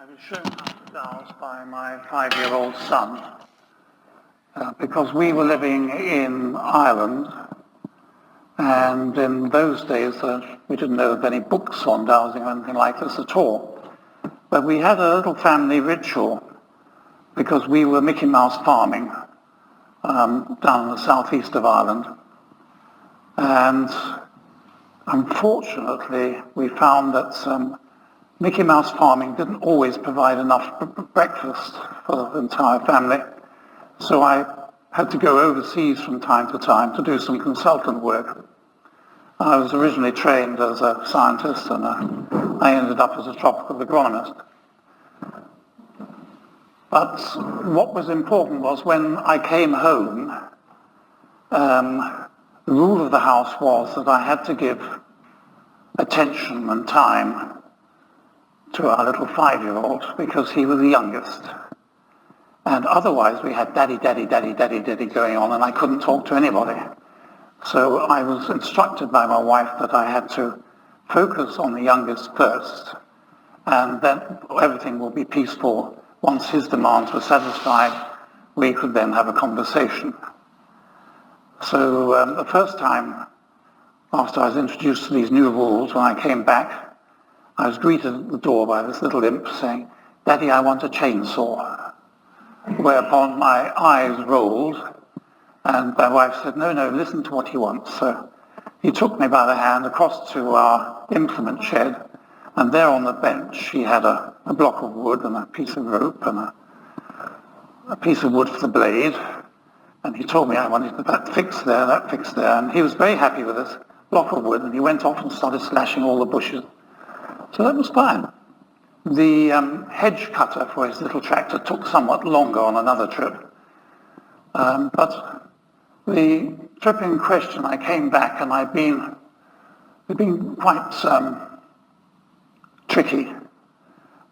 I was shown how to dowse by my 5-year-old son because we were living in Ireland, and in those days we didn't know of any books on dowsing or anything like this at all. But we had a little family ritual because we were Mickey Mouse farming down in the southeast of Ireland. And unfortunately, we found that Mickey Mouse farming didn't always provide enough breakfast for the entire family. So I had to go overseas from time to time to do some consultant work. I was originally trained as a scientist, and I ended up as a tropical agronomist. But what was important was when I came home, the rule of the house was that I had to give attention and time to our little 5-year-old because he was the youngest. And otherwise we had daddy, daddy, daddy, daddy, daddy going on, and I couldn't talk to anybody. So I was instructed by my wife that I had to focus on the youngest first, and then everything will be peaceful. Once his demands were satisfied, we could then have a conversation. So the first time after I was introduced to these new rules, when I came back, I was greeted at the door by this little imp saying, "Daddy, I want a chainsaw." Whereupon my eyes rolled, and my wife said, no, listen to what he wants. So he took me by the hand across to our implement shed, and there on the bench he had a block of wood and a piece of rope and a piece of wood for the blade. And he told me I wanted that fixed there, that fixed there. And he was very happy with this block of wood, and he went off and started slashing all the bushes. So that was fine. The hedge cutter for his little tractor took somewhat longer on another trip. But the trip in question, I came back, and it'd been quite tricky.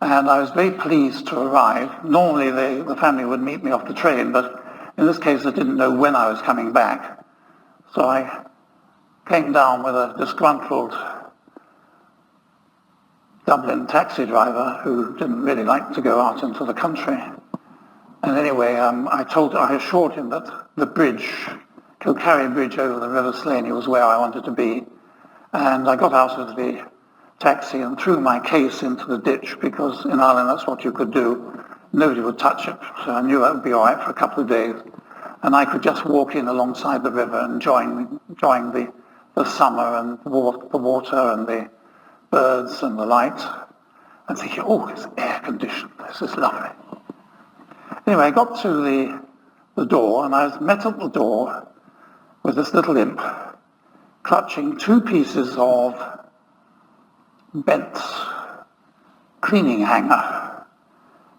And I was very pleased to arrive. Normally the family would meet me off the train, but in this case I didn't know when I was coming back. So I came down with a disgruntled Dublin taxi driver who didn't really like to go out into the country. And anyway, I assured him that the bridge, Kilcarry Bridge over the River Slaney, was where I wanted to be. And I got out of the taxi and threw my case into the ditch because in Ireland that's what you could do. Nobody would touch it, so I knew that would be all right for a couple of days. And I could just walk in alongside the river and enjoying the summer and the water and the birds and the light, and thinking, oh, it's air conditioned, this is lovely. Anyway, I got to the door, and I was met at the door with this little imp clutching 2 pieces of bent cleaning hanger.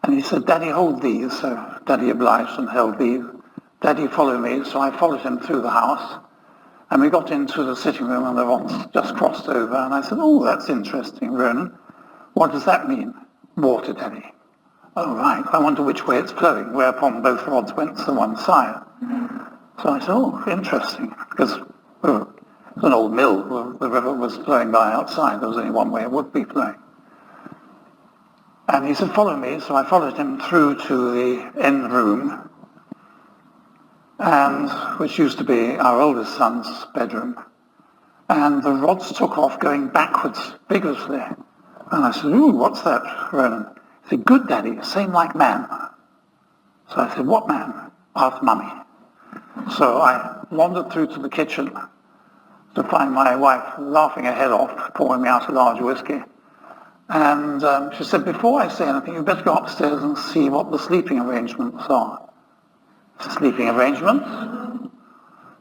And he said, "Daddy, hold these." So Daddy obliged and held these. "Daddy, follow me." So I followed him through the house. And we got into the sitting room, and the rods just crossed over. And I said, "Oh, that's interesting, Ronan. What does that mean?" "Water, Daddy." "Oh, right. I wonder which way it's flowing." Whereupon both rods went to one side. So I said, "Oh, interesting." Because it was an old mill. The river was flowing by outside. There was only one way it would be flowing. And he said, "Follow me." So I followed him through to the end room, and which used to be our oldest son's bedroom. And the rods took off going backwards vigorously. And I said, "Ooh, what's that, Ronan?" He said, "Good, Daddy, same like man." So I said, "What man?" "Ask Mummy." So I wandered through to the kitchen to find my wife laughing her head off, pouring me out a large whiskey. And she said, "Before I say anything, you'd better go upstairs and see what the sleeping arrangements are." Sleeping arrangements.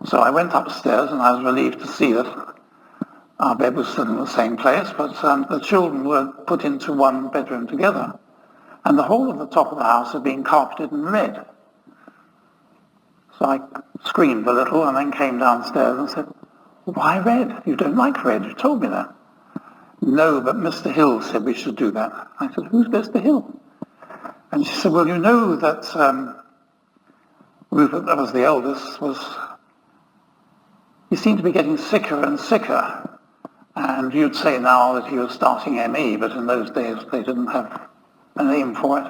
So I went upstairs, and I was relieved to see that our bed was still in the same place, but the children were put into one bedroom together. And the whole of the top of the house had been carpeted in red. So I screamed a little and then came downstairs and said, "Why red? You don't like red, you told me that." "No, but Mr. Hill said we should do that." I said, "Who's Mr. Hill?" And she said, "Well, you know that Rupert, that was the eldest, he seemed to be getting sicker and sicker. And you'd say now that he was starting ME, but in those days they didn't have a name for it.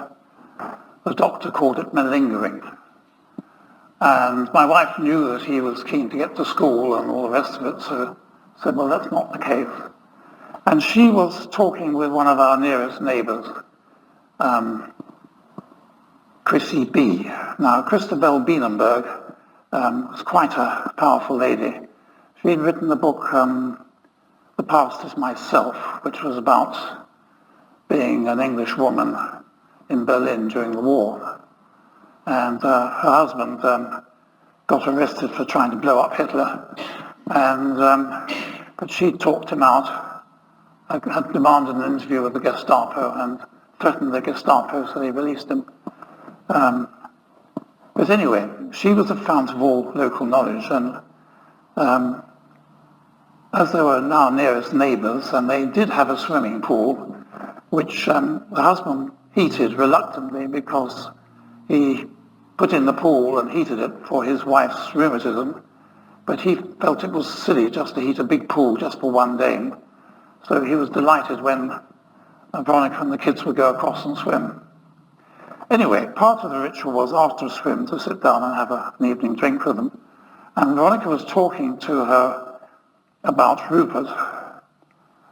The doctor called it malingering. And my wife knew that he was keen to get to school and all the rest of it, so said, well, that's not the case. And she was talking with one of our nearest neighbours, Chrissy B. Now, Christabel Bienenberg was quite a powerful lady. She had written the book, The Past is Myself, which was about being an English woman in Berlin during the war. And her husband got arrested for trying to blow up Hitler. But she talked him out, had demanded an interview with the Gestapo and threatened the Gestapo, so they released him. But anyway, she was the fount of all local knowledge, and as they were now nearest neighbours, and they did have a swimming pool, which the husband heated reluctantly because he put in the pool and heated it for his wife's rheumatism, but he felt it was silly just to heat a big pool just for one dame. So he was delighted when Veronica and the kids would go across and swim. Anyway, part of the ritual was after a swim to sit down and have an evening drink with them. And Veronica was talking to her about Rupert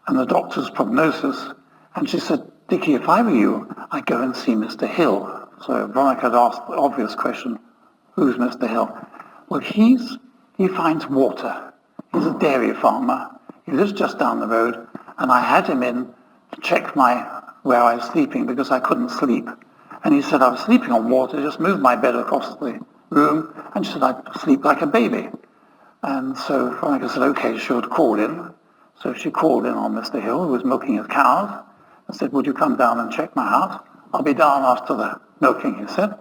and the doctor's prognosis. And she said, Dickie, if I were you, I'd go and see Mr. Hill. So Veronica had asked the obvious question, who's Mr. Hill? Well, he finds water. He's a dairy farmer. He lives just down the road. And I had him in to check where I was sleeping because I couldn't sleep. And he said, I was sleeping on water, just moved my bed across the room, and she said, I'd sleep like a baby. And so Veronica said, okay, she would call in. So she called in on Mr. Hill, who was milking his cows, and said, would you come down and check my house? I'll be down after the milking, he said.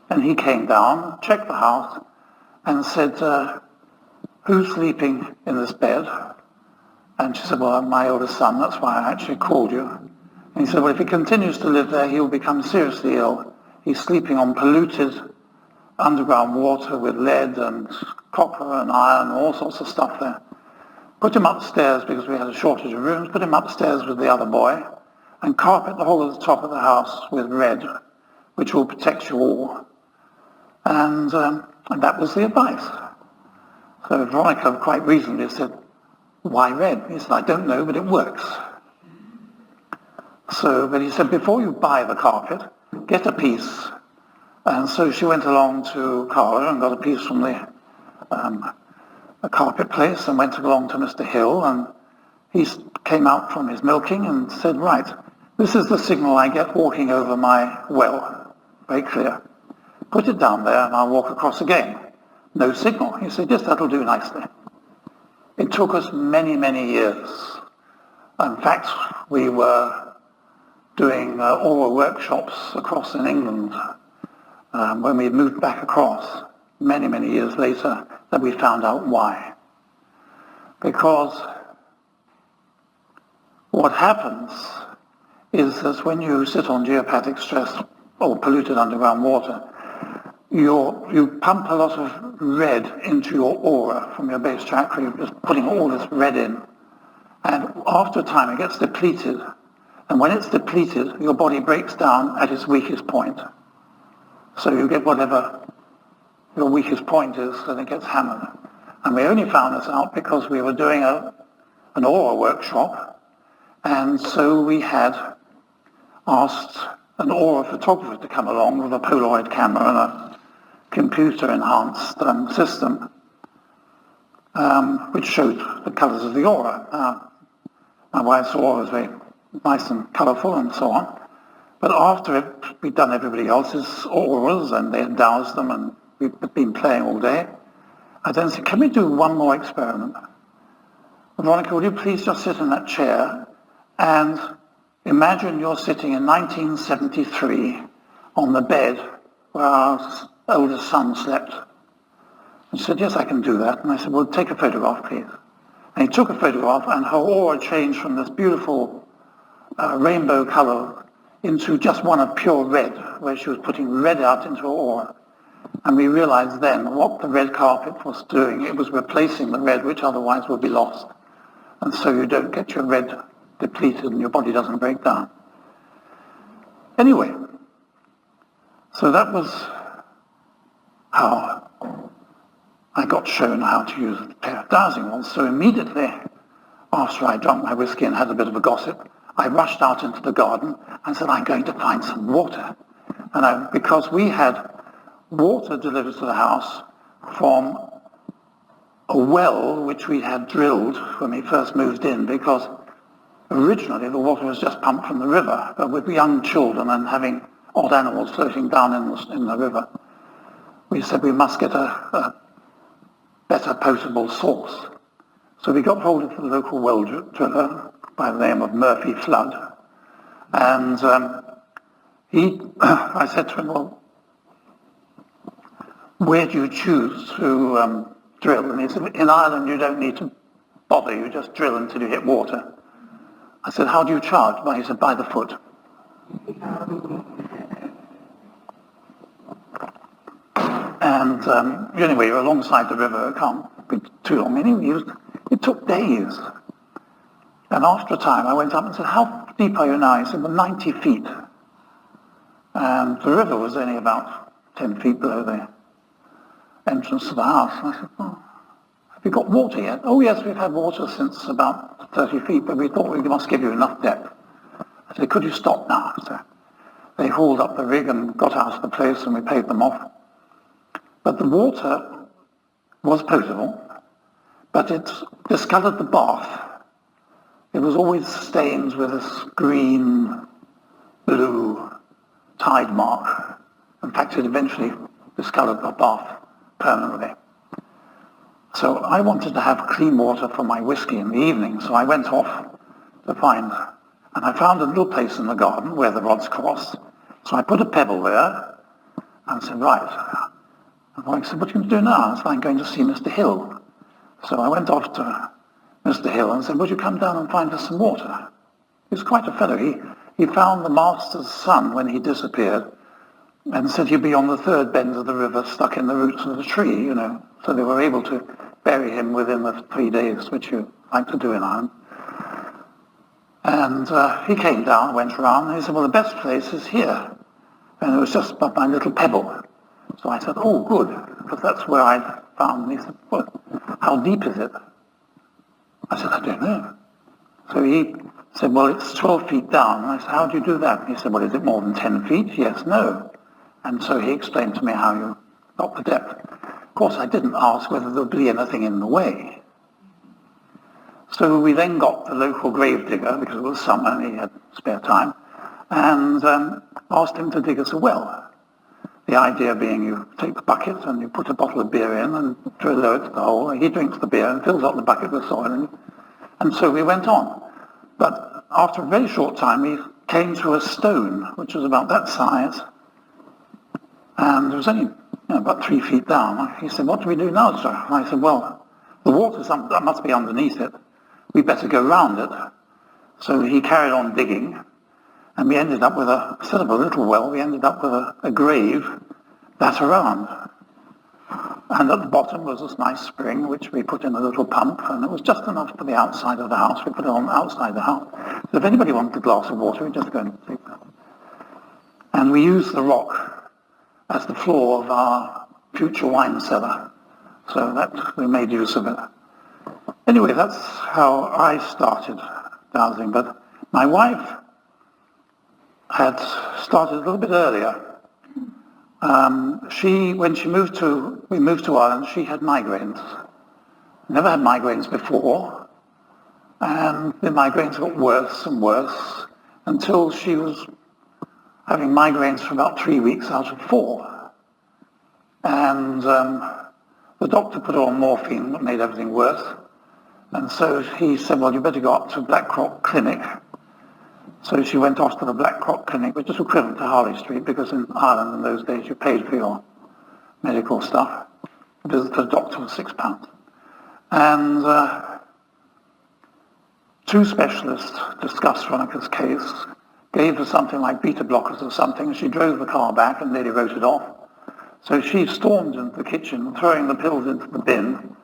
And he came down, checked the house, and said, who's sleeping in this bed? And she said, well, my oldest son, that's why I actually called you. And he said, well, if he continues to live there, he'll become seriously ill. He's sleeping on polluted underground water with lead and copper and iron and all sorts of stuff there. Put him upstairs because we had a shortage of rooms, put him upstairs with the other boy and carpet the whole of the top of the house with red, which will protect you all. And that was the advice. So Veronica quite reasonably said, why red? He said, I don't know, but it works. So, but he said, before you buy the carpet, get a piece. And so she went along to Carla and got a piece from the a carpet place and went along to Mr. Hill, and he came out from his milking and said, right, this is the signal I get walking over my well. Very clear. Put it down there and I'll walk across again. No signal. He said, yes, that'll do nicely. It took us many, many years. In fact, we were doing oral workshops across in England when we moved back across many, many years later that we found out why. Because what happens is that when you sit on geopathic stress or polluted underground water, you pump a lot of red into your aura from your base chakra. You're just putting all this red in. And after a time, it gets depleted. And when it's depleted, your body breaks down at its weakest point. So you get whatever your weakest point is, and it gets hammered. And we only found this out because we were doing an aura workshop. And so we had asked an aura photographer to come along with a Polaroid camera and a computer-enhanced system, which showed the colours of the aura. My wife's aura was very nice and colourful and so on. But after we'd done everybody else's auras and they had dowsed them and we'd been playing all day, I then said, can we do one more experiment? Veronica, will you please just sit in that chair and imagine you're sitting in 1973 on the bed where our oldest son slept. And she said, yes, I can do that. And I said, well, take a photograph, please. And he took a photograph, and her aura changed from this beautiful rainbow colour into just one of pure red, where she was putting red out into her aura. And we realized then what the red carpet was doing. It was replacing the red, which otherwise would be lost. And so you don't get your red depleted and your body doesn't break down. Anyway, so that was how I got shown how to use a pair of dowsing rods. So immediately after I drank my whiskey and had a bit of a gossip, I rushed out into the garden and said, I'm going to find some water. And because we had water delivered to the house from a well which we had drilled when we first moved in, because originally the water was just pumped from the river, but with young children and having odd animals floating down in the river, we said we must get a better potable source. So we got hold of the local well driller by the name of Murphy Flood, and I said to him, well, where do you choose to drill? And he said, in Ireland you don't need to bother, you just drill until you hit water. I said, how do you charge? Well, he said, by the foot. And anyway, you're alongside the river, it can't be too long. Anyway, it took days. And after a time, I went up and said, how deep are you now? He said, well, 90 feet. And the river was only about 10 feet below the entrance to the house. And I said, well, have you got water yet? Oh, yes, we've had water since about 30 feet, but we thought we must give you enough depth. I said, could you stop now? So they hauled up the rig and got out of the place, and we paid them off. But the water was potable, but it discoloured the bath. It was always stained with this green, blue tide mark. In fact, it eventually discoloured the bath permanently. So I wanted to have clean water for my whiskey in the evening, so I went off to find, and I found a little place in the garden where the rods crossed. So I put a pebble there and said, right. And I said, what are you going to do now? I said, I'm going to see Mr. Hill. So I went off to Mr. Hill and said, would you come down and find us some water? He was quite a fellow. He found the master's son when he disappeared and said he'd be on the third bend of the river stuck in the roots of the tree, you know. So they were able to bury him within the 3 days, which you like to do in Ireland. And he came down, went around, and he said, well, the best place is here. And it was just above my little pebble. So I said, oh, good, because that's where I found. And he said, well, how deep is it? I said, I don't know. So he said, well, it's 12 feet down. And I said, how do you do that? And he said, well, is it more than 10 feet? Yes, no. And so he explained to me how you got the depth. Of course, I didn't ask whether there would be anything in the way. So we then got the local grave digger, because it was summer and he had spare time, and asked him to dig us a well. The idea being you take the bucket and you put a bottle of beer in and throw it to the hole, and he drinks the beer and fills up the bucket with soil, and so we went on. But after a very short time, we came to a stone, which was about that size, and it was only about 3 feet down. He said, what do we do now, sir? And I said, well, the water must be underneath it. We better go round it. So he carried on digging, and we ended up with instead of a little well, we ended up with a grave that around. And at the bottom was this nice spring, which we put in a little pump, and it was just enough for the outside of the house. We put it on outside the house. So if anybody wanted a glass of water, we'd just go and take that. And we used the rock as the floor of our future wine cellar. So that we made use of it. Anyway, that's how I started dowsing. But my wife had started a little bit earlier. When we moved to Ireland, she had migraines. Never had migraines before, and the migraines got worse and worse until she was having migraines for about 3 weeks out of 4. And the doctor put her on morphine, that made everything worse. And so he said, well, you better go up to Blackrock Clinic. So she went off to the Blackrock Clinic, which is equivalent to Harley Street, because in Ireland in those days you paid for your medical stuff. A visit to the doctor was £6. And 2 specialists discussed Veronica's case, gave her something like beta blockers or something, and she drove the car back and nearly wrote it off. So she stormed into the kitchen, throwing the pills into the bin,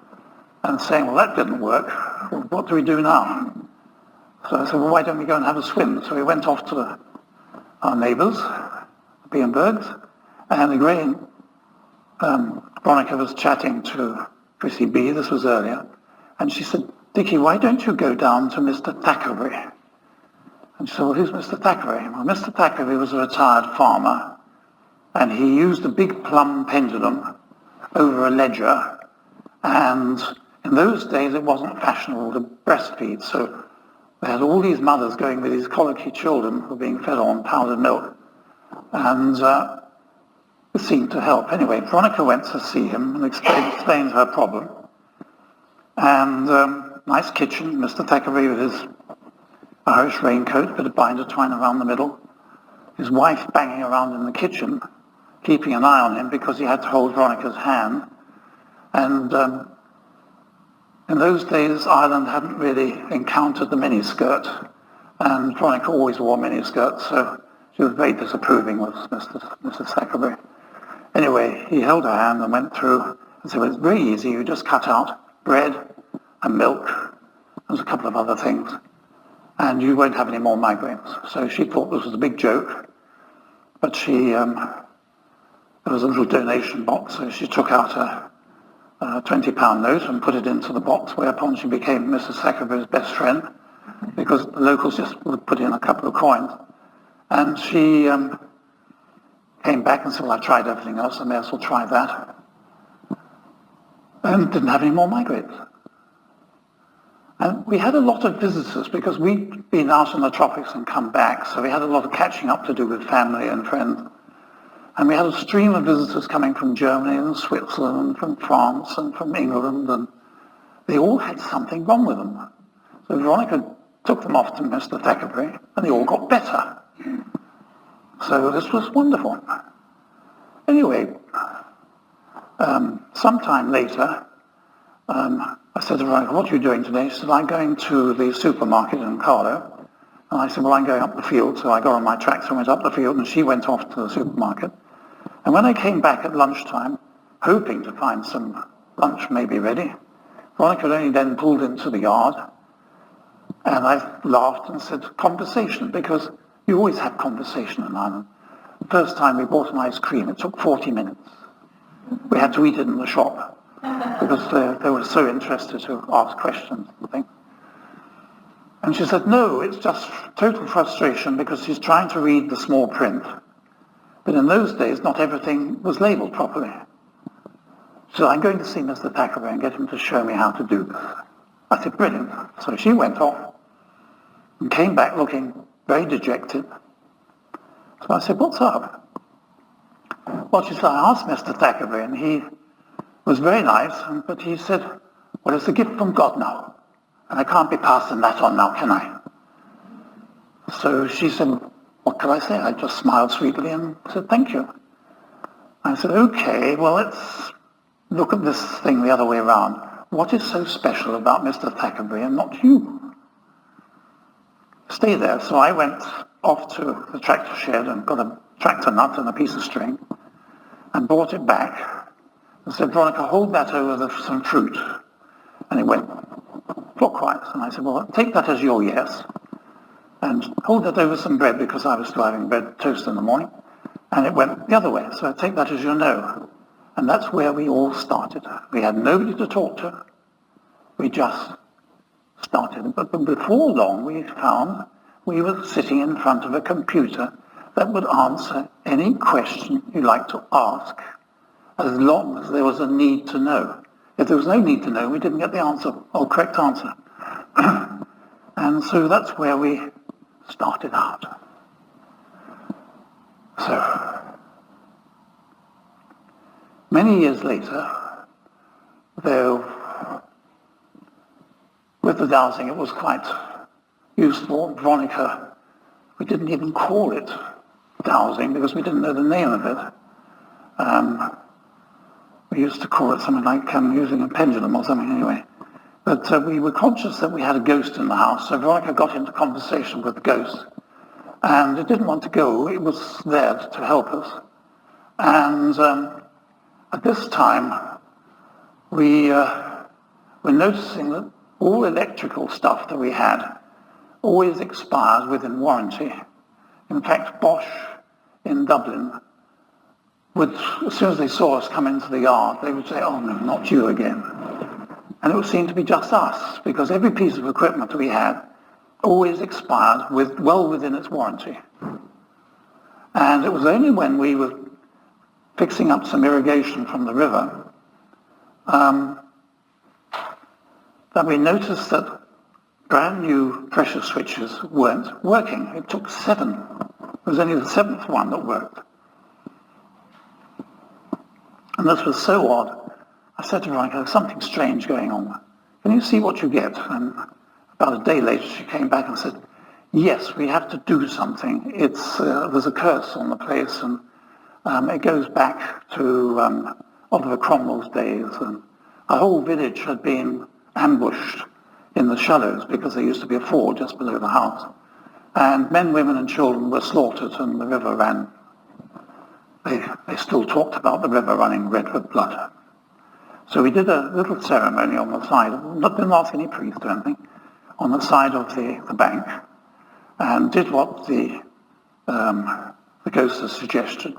and saying, well, that didn't work. Well, what do we do now? So I said, well, why don't we go and have a swim? So we went off to our neighbours, the Bienbergs, and again, Veronica was chatting to Prissy B, this was earlier, and she said, Dickie, why don't you go down to Mr. Thackeray? And she said, well, who's Mr. Thackeray? Well, Mr. Thackeray was a retired farmer, and he used a big plum pendulum over a ledger, and in those days it wasn't fashionable to breastfeed, so they had all these mothers going with these colicky children who were being fed on powdered milk, and it seemed to help. Anyway, Veronica went to see him and explained her problem, and nice kitchen, Mr. Thackeray with his Irish raincoat, bit of binder twine around the middle, his wife banging around in the kitchen, keeping an eye on him because he had to hold Veronica's hand. And in those days, Ireland hadn't really encountered the miniskirt, and Veronica always wore miniskirts, so she was very disapproving with Mrs. Thackeray. Anyway, he held her hand and went through and said, well, it's very easy, you just cut out bread and milk, there's a couple of other things, and you won't have any more migraines. So she thought this was a big joke, but there was a little donation box, so she took out a £20 note and put it into the box, whereupon she became Mrs. Thackeray's best friend, because the locals just would put in a couple of coins. And she came back and said, well, I tried everything else, I may as well try that. And didn't have any more migraines. And we had a lot of visitors because we'd been out in the tropics and come back, so we had a lot of catching up to do with family and friends. And we had a stream of visitors coming from Germany and Switzerland and from France and from England, and they all had something wrong with them. So Veronica took them off to Mr. Thackeray, and they all got better. So this was wonderful. Anyway, sometime later, I said to Veronica, what are you doing today? She said, I'm going to the supermarket in Carlo. And I said, well, I'm going up the field. So I got on my tractor and went up the field, and she went off to the supermarket. And when I came back at lunchtime, hoping to find some lunch maybe ready, Veronica had only then pulled into the yard, and I laughed and said, conversation, because you always have conversation in Ireland. The first time we bought an ice cream, it took 40 minutes. We had to eat it in the shop, because they were so interested to ask questions and things. And she said, no, it's just total frustration because she's trying to read the small print. But in those days, not everything was labelled properly. So I'm going to see Mr. Thackeray and get him to show me how to do this. I said, brilliant. So she went off and came back looking very dejected. So I said, what's up? Well, she said, I asked Mr. Thackeray, and he was very nice, but he said, well, it's a gift from God now, and I can't be passing that on now, can I? So she said, what could I say? I just smiled sweetly and said, thank you. I said, okay, well, let's look at this thing the other way around. What is so special about Mr. Thackeray and not you? Stay there. So I went off to the tractor shed and got a tractor nut and a piece of string and brought it back and said, Veronica, hold that over some fruit. And it went clockwise. And I said, well, take that as your yes and hold that over some bread, because I was still having bread toast in the morning. And it went the other way. So I take that as your no. And that's where we all started. We had nobody to talk to. We just started. But before long, we found we were sitting in front of a computer that would answer any question you like to ask, as long as there was a need to know. If there was no need to know, we didn't get the answer, or correct answer. And so that's where we started out. So, many years later, though with the dowsing it was quite useful, Veronica, we didn't even call it dowsing because we didn't know the name of it. We used to call it something like using a pendulum or something anyway. But we were conscious that we had a ghost in the house, so Veronica got into conversation with the ghost. And it didn't want to go, it was there to help us. And at this time, we were noticing that all electrical stuff that we had always expired within warranty. In fact, Bosch in Dublin would, as soon as they saw us come into the yard, they would say, "Oh no, not you again." And it would seem to be just us, because every piece of equipment we had always expired well within its warranty. And it was only when we were fixing up some irrigation from the river that we noticed that brand new pressure switches weren't working. It took 7. It was only the 7th one that worked. And this was so odd. I said to Veronica, "There's something strange going on. Can you see what you get?" And about a day later, she came back and said, "Yes, we have to do something. There's a curse on the place, and it goes back to Oliver Cromwell's days. And our whole village had been ambushed in the shallows because there used to be a ford just below the house. And men, women, and children were slaughtered, and the river ran. They still talked about the river running red with blood." So we did a little ceremony on the side, didn't ask any priest or anything, on the side of the bank, and did what the ghost had suggested.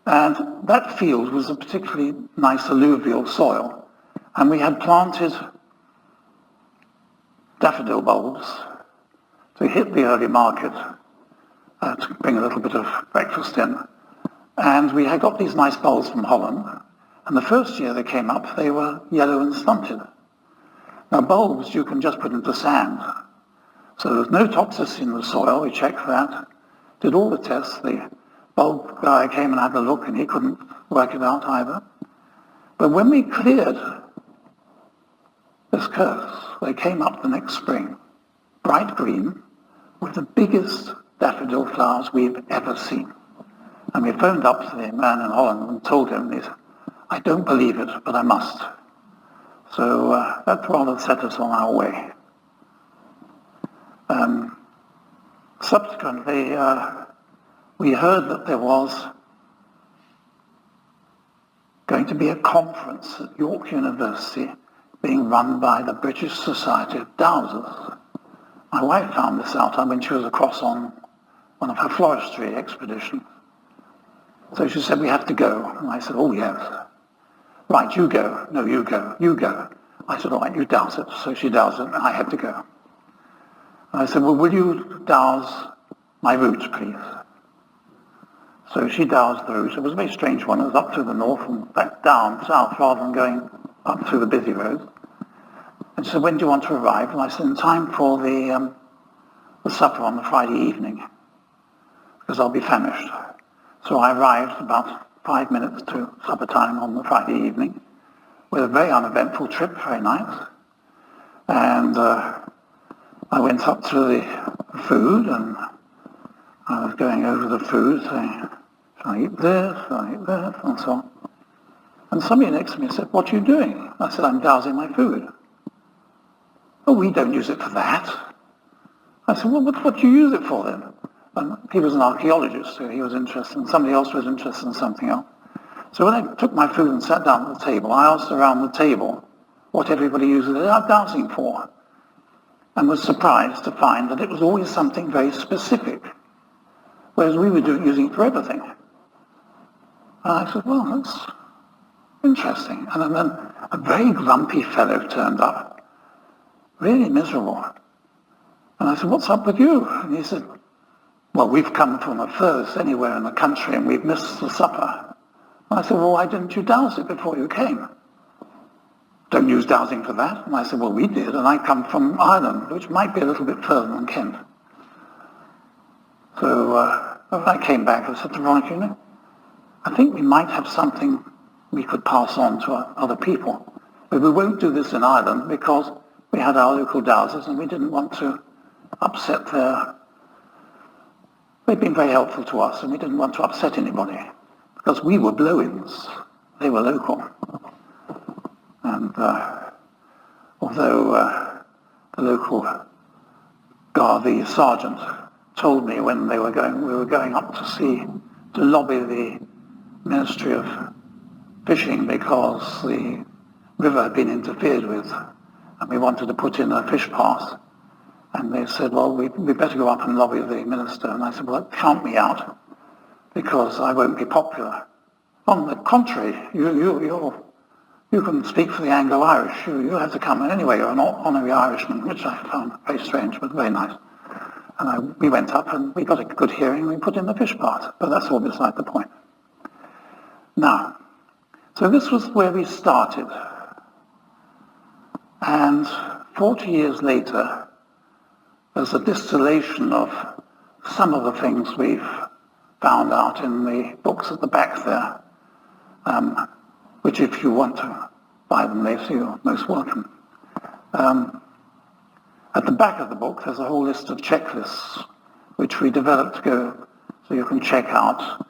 And that field was a particularly nice alluvial soil, and we had planted daffodil bulbs to hit the early market, to bring a little bit of breakfast in. And we had got these nice bulbs from Holland, and the first year they came up, they were yellow and stunted. Now bulbs you can just put into sand, so there's no toxicity in the soil. We checked that, did all the tests. The bulb guy came and had a look, and he couldn't work it out either. But when we cleared this curse, they came up the next spring, bright green, with the biggest daffodil flowers we've ever seen. And we phoned up to the man in Holland and told him, and he said, "I don't believe it, but I must." So that rather set us on our way. Subsequently, we heard that there was going to be a conference at York University being run by the British Society of Dowsers. My wife found this out when she was across on one of her forestry expeditions. So she said, "We have to go." And I said, "Oh, yes." "Right, you go." "No, you go. You go." I said, "All right, you douse it." So she doused it, and I had to go. And I said, "Well, will you douse my route, please?" So she doused the route. It was a very strange one. It was up through the north and back down south rather than going up through the busy roads. And she said, "When do you want to arrive?" And I said, "In time for the supper on the Friday evening, because I'll be famished." So I arrived about 5 minutes to supper time on the Friday evening with a very uneventful trip, very nice. And I went up to the food, and I was going over the food, saying, "Shall I eat this? Shall I eat this?" and so on. And somebody next to me said, "What are you doing?" I said, "I'm dowsing my food." "Oh, we don't use it for that." I said, "Well, what do you use it for then?" And he was an archaeologist, so he was interested, and somebody else was interested in something else. So when I took my food and sat down at the table, I asked around the table what everybody uses their dowsing for, and was surprised to find that it was always something very specific, whereas we were using it for everything. And I said, "Well, that's interesting." And then a very grumpy fellow turned up, really miserable. And I said, "What's up with you?" And he said, "Well, we've come from the furthest anywhere in the country and we've missed the supper." And I said, "Well, why didn't you douse it before you came?" "Don't use dowsing for that." And I said, "Well, we did, and I come from Ireland, which might be a little bit further than Kent." So when I came back, I said to Veronica, "I think we might have something we could pass on to other people. But we won't do this in Ireland because we had our local dowsers and we didn't want to upset their... They've been very helpful to us, and we didn't want to upset anybody because we were blow-ins. They were local. And although the local Garvey sergeant told me when we were going up to lobby the Ministry of Fishing because the river had been interfered with, and we wanted to put in a fish pass. And they said, well, we better go up and lobby the minister. And I said, well, count me out, because I won't be popular. On the contrary, you can speak for the Anglo-Irish. You have to come. And anyway, you're an honorary Irishman, which I found very strange, but very nice. And we went up and we got a good hearing and we put in the fish part. But that's all beside the point. Now, so this was where we started. And 40 years later, there's a distillation of some of the things we've found out in the books at the back there, which if you want to buy them later, you're most welcome. At the back of the book, there's a whole list of checklists, which we developed to go so you can check out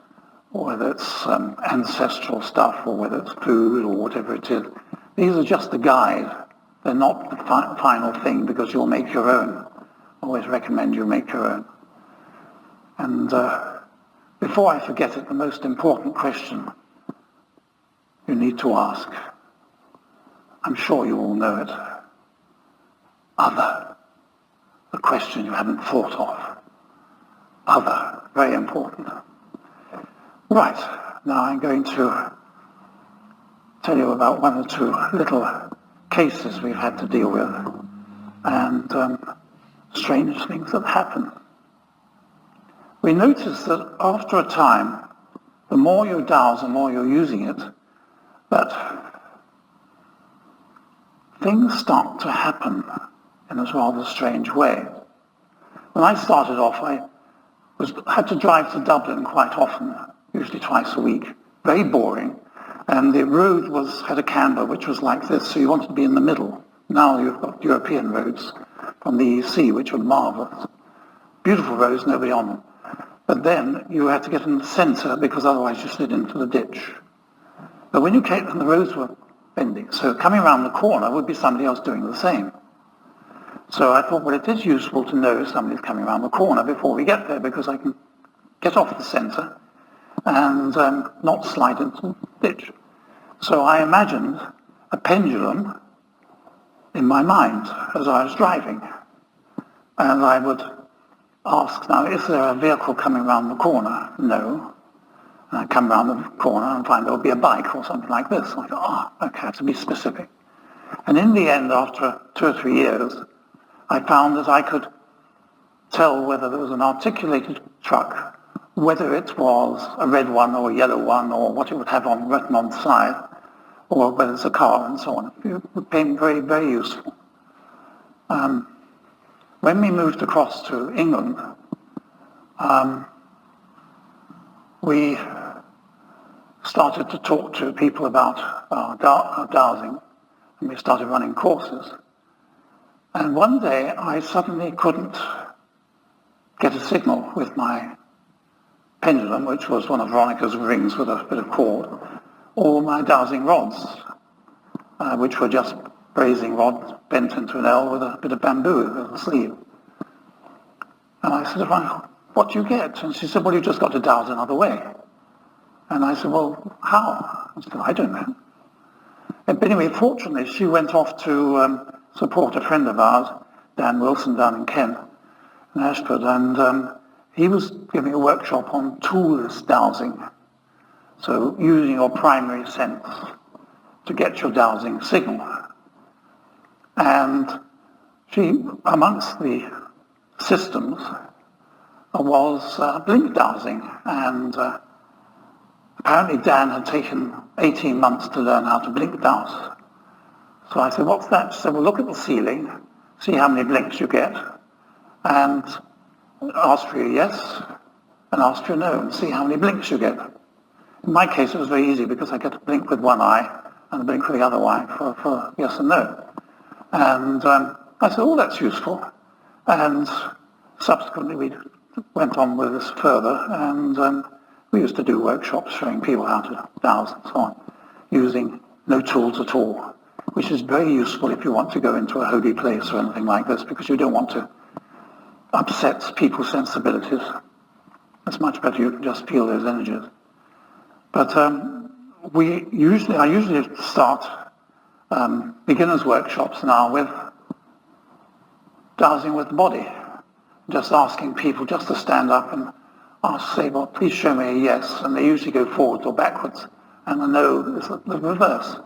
whether it's ancestral stuff or whether it's food or whatever it is. These are just a guide. They're not the final thing, because you'll make your own. I always recommend you make your own. And before I forget it, the most important question you need to ask, I'm sure you all know it, other, the question you haven't thought of. Other, very important. Right, now I'm going to tell you about one or two little cases we've had to deal with, and strange things that happen. We notice that after a time, the more you dowse, the more you're using it, that things start to happen in a rather strange way. When I started off, I had to drive to Dublin quite often, usually twice a week. Very boring. And the road had a camber which was like this, so you wanted to be in the middle. Now you've got European roads from the EC, which are marvellous. Beautiful roads, nobody on them. But then you had to get in the centre, because otherwise you slid into the ditch. But when you came, and the roads were bending, so coming around the corner would be somebody else doing the same. So I thought, well, it is useful to know if somebody's coming around the corner before we get there, because I can get off the centre and not slide into the ditch. So I imagined a pendulum in my mind as I was driving. And I would ask, now, is there a vehicle coming around the corner? No. And I'd come around the corner and find there would be a bike or something like this. And I thought, okay, I have to be specific. And in the end, after 2 or 3 years, I found that I could tell whether there was an articulated truck, whether it was a red one or a yellow one, or what it would have written on the side, or whether it's a car, and so on. It became very, very useful. When we moved across to England, we started to talk to people about dowsing, and we started running courses. And one day I suddenly couldn't get a signal with my pendulum, which was one of Veronica's rings with a bit of cord, or my dowsing rods, which were just brazing rods bent into an L with a bit of bamboo as a sleeve. And I said to her, what do you get? And she said, well, you just got to dowse another way. And I said, well, how? I said, I don't know. But anyway, fortunately, she went off to support a friend of ours, Dan Wilson, down in Kent, in Ashford, and he was giving a workshop on toolless dowsing. So using your primary sense to get your dowsing signal. And she, amongst the systems, was blink dowsing. And apparently Dan had taken 18 months to learn how to blink dowse. So I said, what's that? She said, well, look at the ceiling, see how many blinks you get, and ask for a yes, and ask for a no, and see how many blinks you get. In my case, it was very easy, because I get a blink with one eye and a blink with the other eye for yes and no. And I said, oh, that's useful. And subsequently, we went on with this further, and we used to do workshops showing people how to dowse and so on, using no tools at all, which is very useful if you want to go into a holy place or anything like this, because you don't want to upset people's sensibilities. It's much better you can just feel those energies. But I usually start beginners workshops now with dowsing with the body, just asking people just to stand up and say, well, please show me a yes, and they usually go forwards or backwards, and the no is the reverse.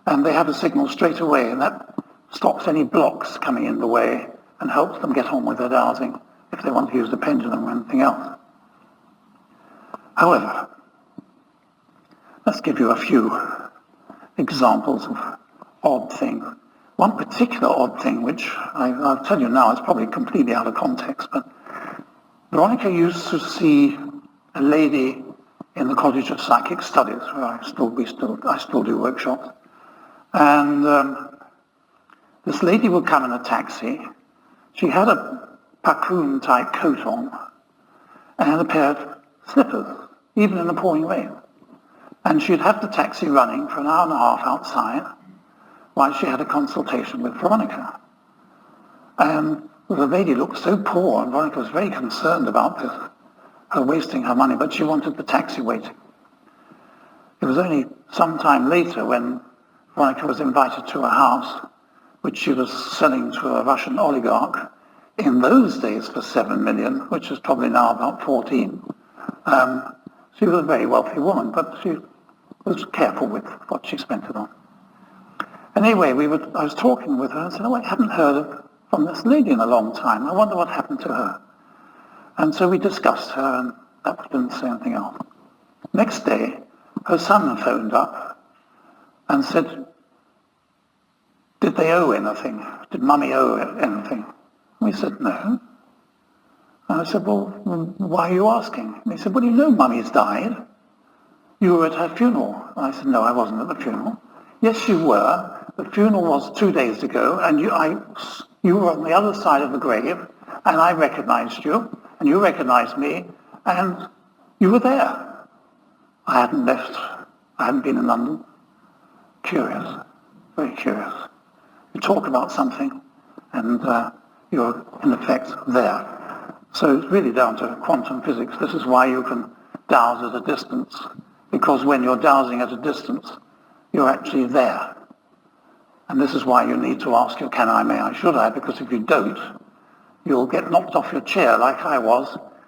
And they have a signal straight away, and that stops any blocks coming in the way and helps them get on with their dowsing if they want to use the pendulum or anything else. However, let's give you a few examples of odd things. One particular odd thing, which I'll tell you now, is probably completely out of context, but Veronica used to see a lady in the College of Psychic Studies, where I still do workshops, and this lady would come in a taxi. She had a pacoon-type coat on and a pair of slippers, even in the pouring rain. And she'd have the taxi running for an hour and a half outside while she had a consultation with Veronica. And the lady looked so poor, and Veronica was very concerned about this, her wasting her money, but she wanted the taxi waiting. It was only some time later when Veronica was invited to a house which she was selling to a Russian oligarch in those days for 7 million, which is probably now about 14. She was a very wealthy woman, but she was careful with what she spent it on. And anyway, I was talking with her and said, oh, I haven't heard from this lady in a long time. I wonder what happened to her. And so we discussed her, and that didn't say anything else. Next day, her son phoned up and said, did they owe anything? Did Mummy owe anything? We said, no. And I said, well, why are you asking? And he said, well, you know Mummy's died. You were at her funeral. And I said, no, I wasn't at the funeral. Yes, you were. The funeral was 2 days ago, and you were on the other side of the grave, and I recognized you, and you recognized me, and you were there. I hadn't left. I hadn't been in London. Curious. Very curious. You talk about something, and you're, in effect, there. So it's really down to quantum physics. This is why you can dowse at a distance, because when you're dowsing at a distance, you're actually there. And this is why you need to ask your can I, may I, should I, because if you don't, you'll get knocked off your chair like I was